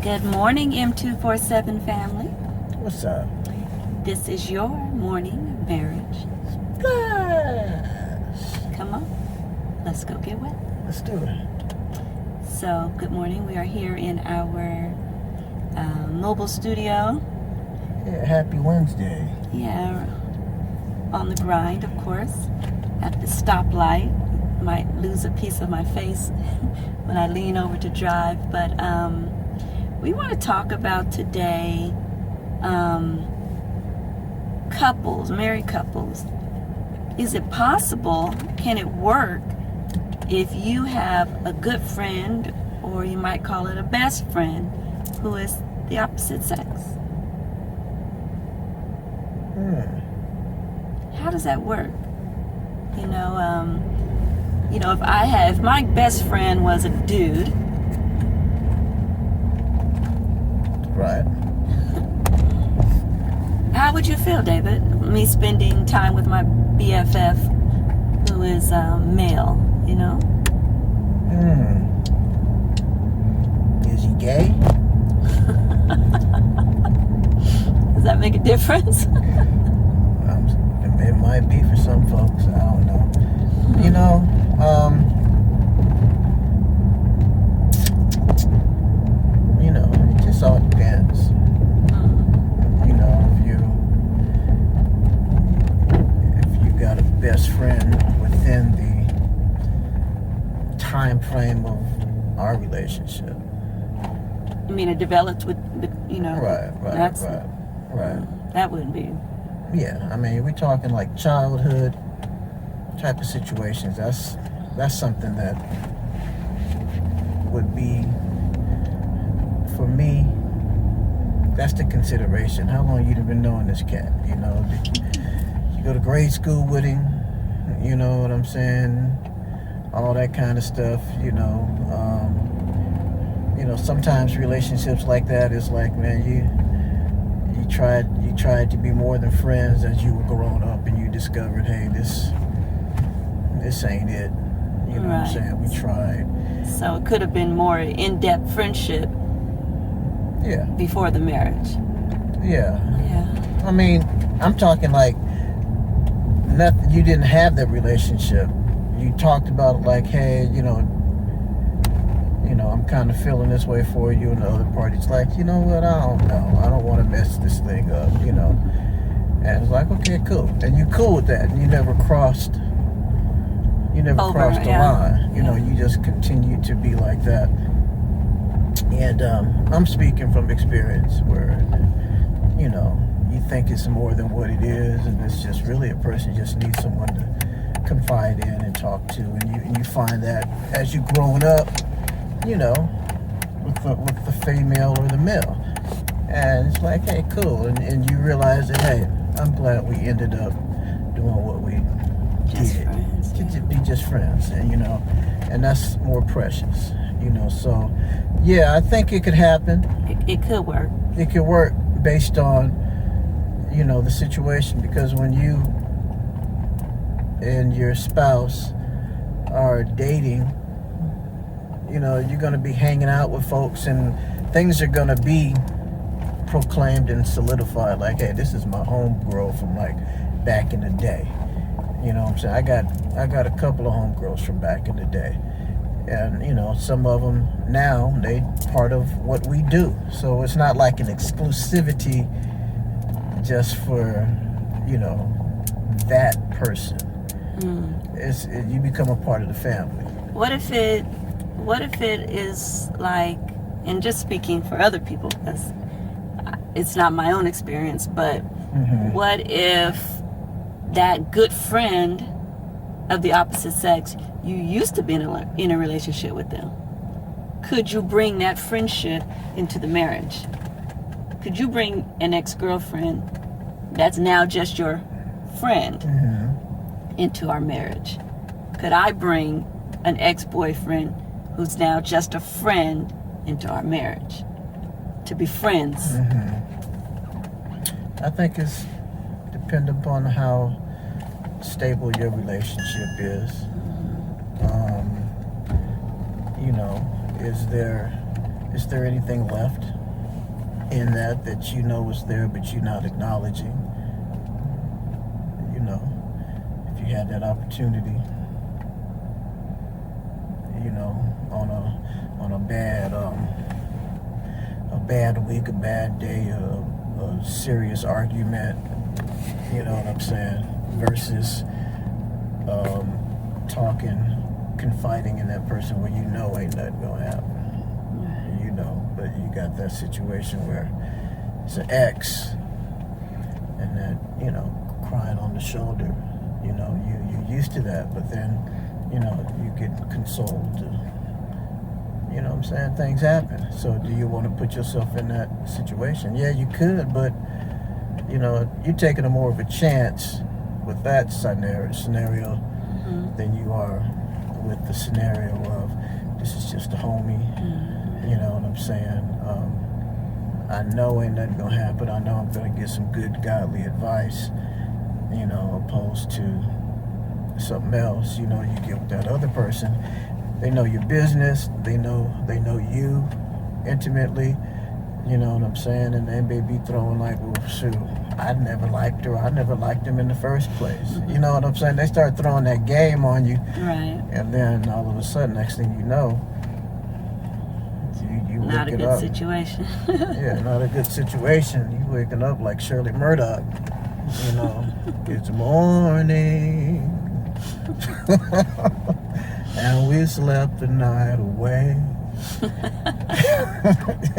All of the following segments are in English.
Good morning, M247 family. What's up? This is your morning marriage. Splash! Come on, let's go get wet. Let's do it. So, good morning. We are here in our mobile studio. Yeah, happy Wednesday. Yeah, on the grind, of course. At the stoplight. Might lose a piece of my face when I lean over to drive. But we want to talk about today couples, married couples. Is it possible, can it work if you have a good friend, or you might call it a best friend, who is the opposite sex? How does that work? If my best friend was a dude, right? How would you feel, David? Me spending time with my BFF, who is male, Is he gay? Does that make a difference? It might be for some folks. I don't know. It just all depends. If you got a best friend within the time frame of our relationship. I mean, it developed with Right. That wouldn't be. Yeah, I mean, we're talking like childhood type of situations. That's something that would be, for me, that's the consideration. How long you been knowing this cat? Did you go to grade school with him? You know what I'm saying? All that kind of stuff. Sometimes relationships like that is like, man, you tried to be more than friends as you were growing up, and you discovered, hey, this ain't it. You know what I'm saying? We tried. So it could have been more in-depth friendship. Yeah. Before the marriage. Yeah. Yeah. I mean, I'm talking like nothing. You didn't have that relationship. You talked about it like, hey, I'm kind of feeling this way for you, and the other party's like, you know what? I don't know. I don't want to mess this thing up. And it's like, okay, cool. And you cool with that. And you never crossed. Crossed the line. You just continue to be like that. And I'm speaking from experience where, you think it's more than what it is, and it's just really a person just needs someone to confide in and talk to, and you find that as you growing up, with the female or the male, and it's like, hey, cool, and you realize that, hey, I'm glad we ended up doing what we did. Friends, to be just friends, and that's more precious, so yeah, I think it could happen. It could work. It could work based on the situation, because when you and your spouse are dating, you're going to be hanging out with folks, and things are going to be proclaimed and solidified, like, hey, this is my homegirl from like back in the day. You know what I'm saying? I got a couple of homegirls from back in the day. And, some of them now, they part of what we do. So it's not like an exclusivity just for, that person. You become a part of the family. What if it is like, and just speaking for other people, because it's not my own experience, but what if that good friend of the opposite sex, you used to be in a relationship with them? Could you bring that friendship into the marriage? Could you bring an ex-girlfriend that's now just your friend into our marriage? Could I bring an ex-boyfriend who's now just a friend into our marriage to be friends? I think it's dependent upon how stable your relationship is. Is there Is there anything left in that you know was there, but you're not acknowledging? You know, if you had that opportunity, you know, on a bad week, a bad day, a serious argument, you know what I'm saying, versus talking, confiding in that person where you know ain't nothing gonna happen. You know, but you got that situation where it's an ex, and that, you know, crying on the shoulder, you know, you're used to that, but then, you know, you get consoled. You know what I'm saying? Things happen. So do you want to put yourself in that situation? Yeah, you could, but, you know, you're taking a more of a chance with that scenario than you are with the scenario of this is just a homie. You know what I'm saying? I know ain't nothing gonna happen. I know I'm gonna get some good godly advice, you know, opposed to something else. You know, you get with that other person, they know your business, they know you intimately, you know what I'm saying, and they may be throwing like, well, shoot, I never liked her, I never liked him in the first place. You know what I'm saying? They start throwing that game on you, right? And then all of a sudden, next thing you know, you not a wake good up. situation. Yeah, not a good situation. You waking up like Shirley Murdoch, you know. It's morning, and we slept the night away.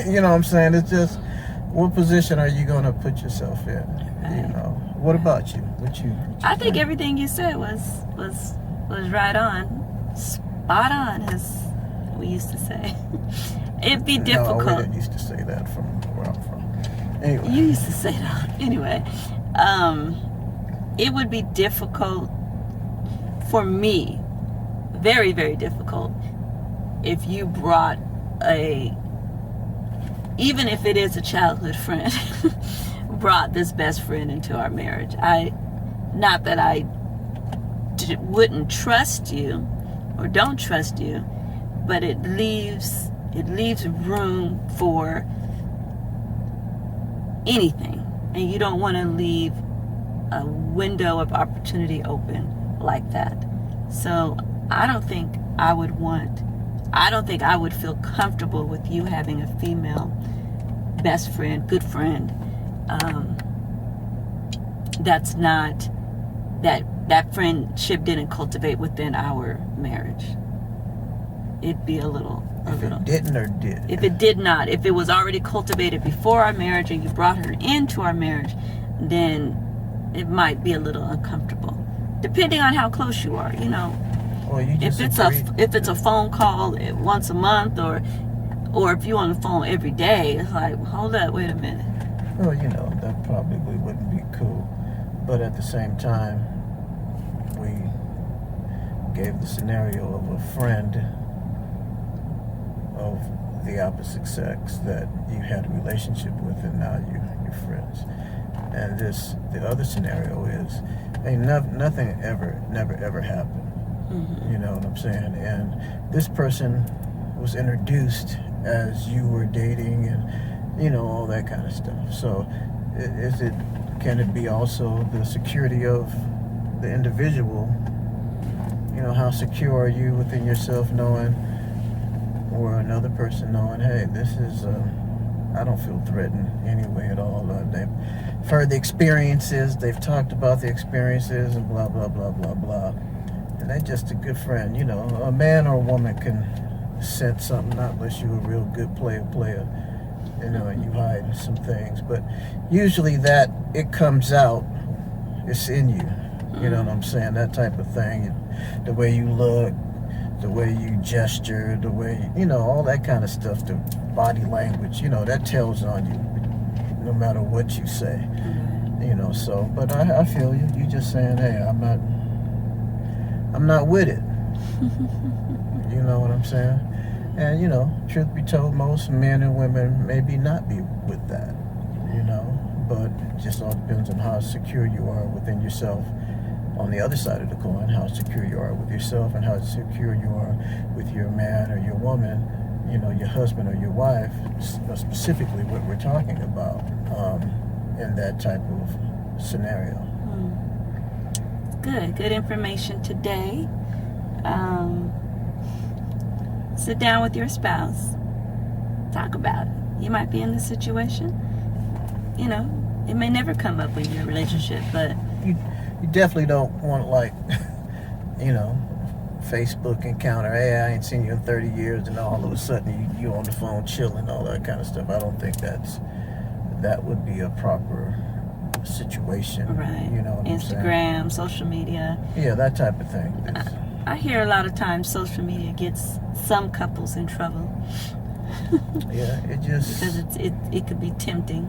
You know what I'm saying? It's just, what position are you gonna put yourself in? Right. You know. What about you? What you I think everything you said was right on, spot on, as we used to say. It'd be difficult. No, we didn't used to say that from where I'm from. Anyway. You used to say that. Anyway, it would be difficult for me, very, very difficult, if you brought even if it is a childhood friend, brought this best friend into our marriage. Not that I wouldn't trust you or don't trust you, but it leaves room for anything, and you don't want to leave a window of opportunity open like that. So I don't think I would feel comfortable with you having a female best friend, good friend, that's not, that friendship didn't cultivate within our marriage. It'd be a little. If it didn't or did? If it did not, if it was already cultivated before our marriage and you brought her into our marriage, then it might be a little uncomfortable, depending on how close you are, you know. Well, you just if it's a phone call once a month, or if you're on the phone every day, it's like, hold up, wait a minute. Well, you know, that probably wouldn't be cool. But at the same time, we gave the scenario of a friend of the opposite sex that you had a relationship with, and now you're friends. And the other scenario is, nothing never ever happened. You know what I'm saying? And this person was introduced as you were dating, and, you know, all that kind of stuff. So can it be also the security of the individual? You know, how secure are you within yourself knowing, or another person knowing, hey, this is, I don't feel threatened anyway at all. They've heard the experiences, they've talked about the experiences, and blah, blah, blah, blah, blah. And they're just a good friend. You know, a man or a woman can sense something, not unless you're a real good player, you know, and you hide some things. But usually that, it comes out, it's in you. You know what I'm saying? That type of thing. The way you look, the way you gesture, the way, you know, all that kind of stuff, the body language, you know, that tells on you no matter what you say. You know, so, but I feel you. You just saying, hey, I'm not with it. You know what I'm saying? And, you know, truth be told, most men and women maybe not be with that, you know, but it just all depends on how secure you are within yourself. On the other side of the coin, how secure you are with yourself, and how secure you are with your man or your woman you know, your husband or your wife, specifically what we're talking about in that type of scenario. Good information today. Sit down with your spouse, talk about it. You might be in this situation. You know, it may never come up in your relationship, but You definitely don't want, like, you know, Facebook encounter. Hey, I ain't seen you in 30 years, and all of a sudden you on the phone chilling, all that kind of stuff. I don't think that would be a proper situation. right. You know what I'm saying? Instagram, social media. Yeah, that type of thing. I hear a lot of times social media gets some couples in trouble. Yeah, it just, because it could be tempting.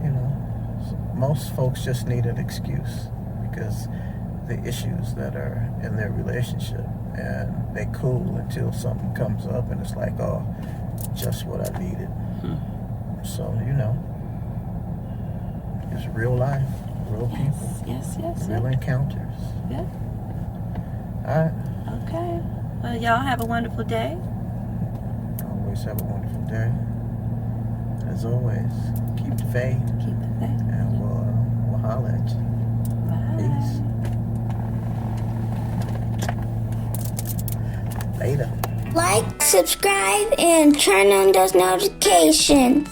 you know, most folks just need an excuse because the issues that are in their relationship, and they cool until something comes up and it's like, oh, just what I needed. So, you know, it's real life, real people, Yes. real encounters. Yeah. All right. Okay. Well, y'all have a wonderful day. Always have a wonderful day. As always, keep the faith, Keep it there. and we'll holler at you. Bye. Peace. Later. Like, subscribe, and turn on those notifications.